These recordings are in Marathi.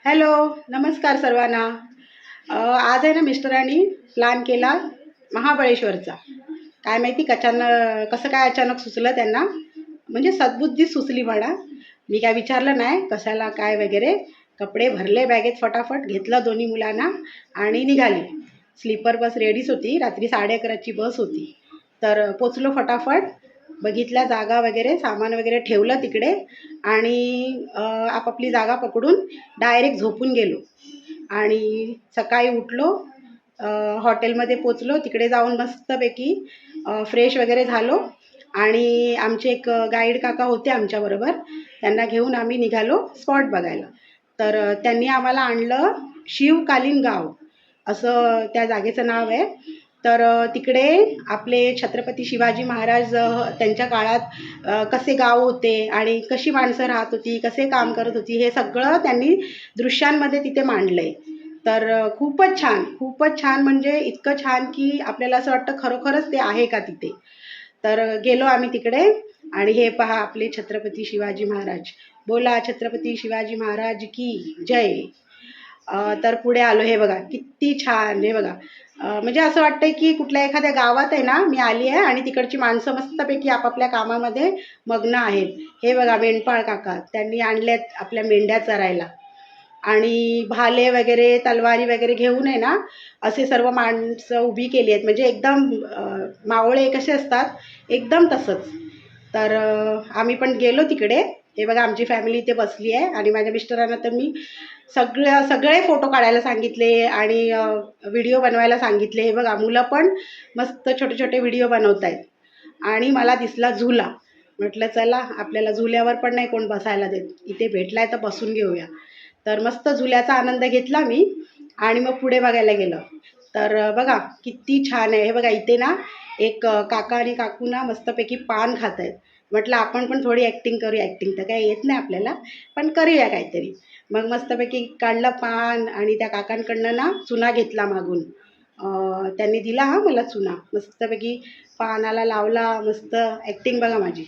हॅलो, नमस्कार सर्वांना. आज आहे ना मिस्टरांनी प्लॅन केला महाबळेश्वरचा. काय माहिती कसं काय अचानक सुचलं त्यांना, म्हणजे सद्बुद्धी सुचली म्हणा. मी काय विचारलं नाही कशाला काय वगैरे. कपडे भरले बॅगेत, फटाफट घेतलं दोन्ही मुलांना आणि निघाली. स्लीपर बस रेडीच होती, रात्री 11:30ची बस होती. तर पोचलो फटाफट, बघितल्या जागा वगैरे, सामान वगैरे ठेवलं तिकडे आणि आपापली जागा पकडून डायरेक्ट झोपून गेलो. आणि सकाळी उठलो, हॉटेलमध्ये पोचलो. तिकडे जाऊन मस्तपैकी फ्रेश वगैरे झालो आणि आमचे एक गाईड काका होते आमच्याबरोबर, त्यांना घेऊन आम्ही निघालो स्पॉट बघायला. तर त्यांनी आम्हाला आणलं शिवकालीन गाव, असं त्या जागेचं नाव आहे. तर तिकडे आपले छत्रपती शिवाजी महाराज त्यांच्या काळात कसे गाव होते आणि कशी माणसं राहत होती, कसे काम करत होती, हे सगळं त्यांनी दृश्यांमध्ये तिथे मांडलं आहे. तर खूपच छान, खूपच छान, म्हणजे इतकं छान की आपल्याला असं वाटतं खरोखरच ते आहे का तिथे. तर गेलो आम्ही तिकडे आणि हे पहा आपले छत्रपती शिवाजी महाराज. बोला छत्रपती शिवाजी महाराज की जय. तर पुढे आलो, हे बघा किती छान. हे बघा, म्हणजे असं वाटतंय की कुठल्या एखाद्या गावात आहे ना मी आली आहे आणि तिकडची माणसं मस्तपैकी आपापल्या कामामध्ये मग्न आहेत. हे बघा मेंढपाळ काका, त्यांनी आणल्यात आपल्या मेंढ्या चरायला आणि भाले वगैरे, तलवारी वगैरे घेऊन आहे ना असे सर्व माणसं उभी केली आहेत, म्हणजे एकदम मावळे कसे असतात एकदम तसंच. तर आम्ही पण गेलो तिकडे. हे बघा आमची फॅमिली इथे बसली आहे आणि माझ्या मिस्टरांना तर मी सगळे फोटो काढायला सांगितले आणि व्हिडिओ बनवायला सांगितले. हे बघा मुलं पण मस्त छोटे छोटे व्हिडिओ बनवत आहेत. आणि मला दिसला झुला. म्हटलं चला आपल्याला झुल्यावर पण नाही कोण बसायला देत, इथे भेटलाय तर बसून घेऊया. तर मस्त झुल्याचा आनंद घेतला मी आणि मग पुढे बघायला गेलं. तर बघा किती छान आहे. हे बघा इथे ना एक काका आणि काकू ना मस्तपैकी पान खात आहेत. म्हटलं आपण पण थोडी ॲक्टिंग करूया. ॲक्टिंग तर काही येत नाही आपल्याला, पण करूया काहीतरी. मग मस्तपैकी काढलं पान आणि त्या काकांकडनं ना चुना घेतला मागून. त्यांनी दिला हा मला चुना. मस्तपैकी पानाला लावला, मस्त ॲक्टिंग बघा माझी.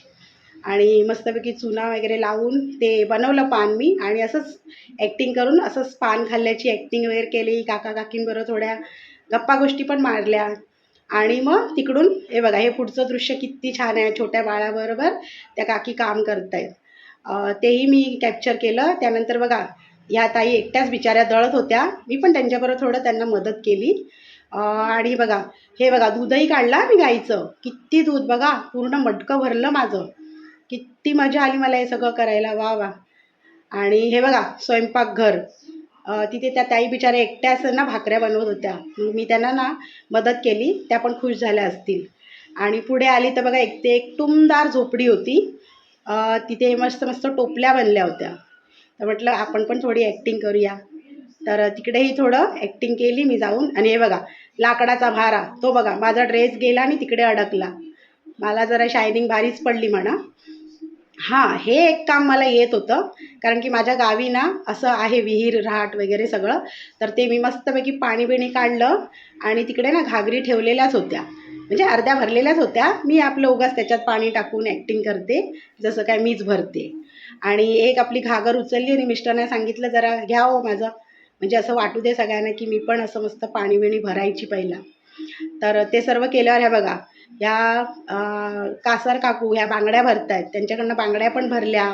आणि मस्तपैकी चुना वगैरे लावून ते बनवलं पान मी आणि असंच ॲक्टिंग करून असंच पान खाल्ल्याची ॲक्टिंग वगैरे केली. काका काकींबरोबर थोड्या गप्पा गोष्टी पण मारल्या. आणि मग तिकडून हे बघा हे पुढचं दृश्य किती छान आहे. छोट्या बाळाबरोबर त्या काकी काम करत आहेत, तेही मी कॅप्चर केलं. त्यानंतर बघा ह्या ताई एकट्याच बिचाऱ्या दळत होत्या, मी पण त्यांच्याबरोबर थोडं त्यांना मदत केली. आणि बघा हे बघा दूधही काढला मी गाईचं. किती दूध बघा, पूर्ण मटकं भरलं माझं. किती मजा आली मला हे सगळं करायला, वा वा. आणि हे बघा स्वयंपाकघर, तिथे त्या ताई बिचाऱ्या एकट्याच ना भाकऱ्या बनवत होत्या. मी त्यांना ना मदत केली, त्या पण खुश झाल्या असतील. आणि पुढे आली तर बघा एक टुमदार झोपडी होती. तिथे मस्त मस्त टोपल्या बनल्या होत्या. तर म्हटलं आपण पण थोडी ॲक्टिंग करूया. तर तिकडेही थोडं ॲक्टिंग केली मी जाऊन. आणि हे बघा लाकडाचा भारा, तो बघा माझा ड्रेस गेला आणि तिकडे अडकला. मला जरा शायनिंग भारीच पडली म्हणा. हां, हे एक काम मला येत होतं, कारण की माझ्या गावी ना असं आहे विहीर, रहाट वगैरे सगळं. तर ते मी मस्तपैकी पाणी-बिणी काढलं आणि तिकडे ना घागरी ठेवलेल्याच होत्या, म्हणजे अर्ध्या भरलेल्याच होत्या. मी आपलं उगाच त्याच्यात पाणी टाकून ॲक्टिंग करते, जसं काय मीच भरते. आणि एक आपली घागर उचलली आणि मिस्टरांना सांगितलं जरा घ्या हो माझं, म्हणजे असं वाटू दे सगळ्यांना की मी पण असं मस्त पाणी-बिणी भरायची पहिला. तर ते सर्व केल्यावर ह्या बघा ह्या कासार काकू ह्या बांगड्या भरतायत, त्यांच्याकडनं बांगड्या पण भरल्या.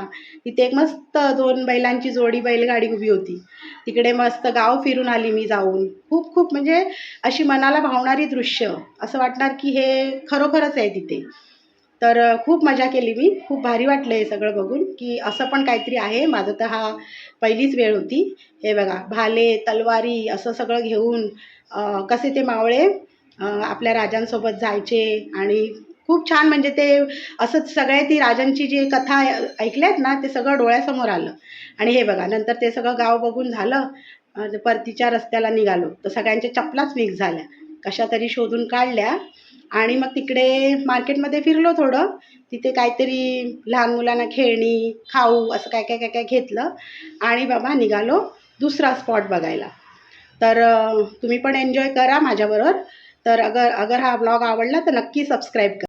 तिथे एक मस्त 2 बैलांची जोडी बैलगाडी उभी होती. तिकडे मस्त गाव फिरून आली मी जाऊन. खूप खूप म्हणजे अशी मनाला भावणारी दृश्य, असं वाटणार की हे खरोखरच आहे तिथे. तर खूप मजा केली मी. खूप भारी वाटलं हे सगळं बघून की असं पण काहीतरी आहे. माझं तर हा पहिलीच वेळ होती. हे बघा भाले, तलवारी असं सगळं घेऊन कसे ते मावळे आपल्या राजांसोबत जायचे. आणि खूप छान, म्हणजे ते असंच सगळे ती राजांची जी कथा ऐकल्यात ना ते सगळं डोळ्यासमोर आलं. आणि हे बघा नंतर ते सगळं गाव बघून झालं, परतीच्या रस्त्याला निघालो तर सगळ्यांच्या चपलाच मिक्स झाल्या, कशा तरी शोधून काढल्या. आणि मग तिकडे मार्केटमध्ये फिरलो थोडं. तिथे काहीतरी लहान मुलांना खेळणी, खाऊ असं काय काय काय काय घेतलं आणि बाबा निघालो दुसरा स्पॉट बघायला. तर तुम्ही पण एन्जॉय करा माझ्याबरोबर. तर अगर हा ब्लॉग आवडला तर नक्की सबस्क्राईब करा.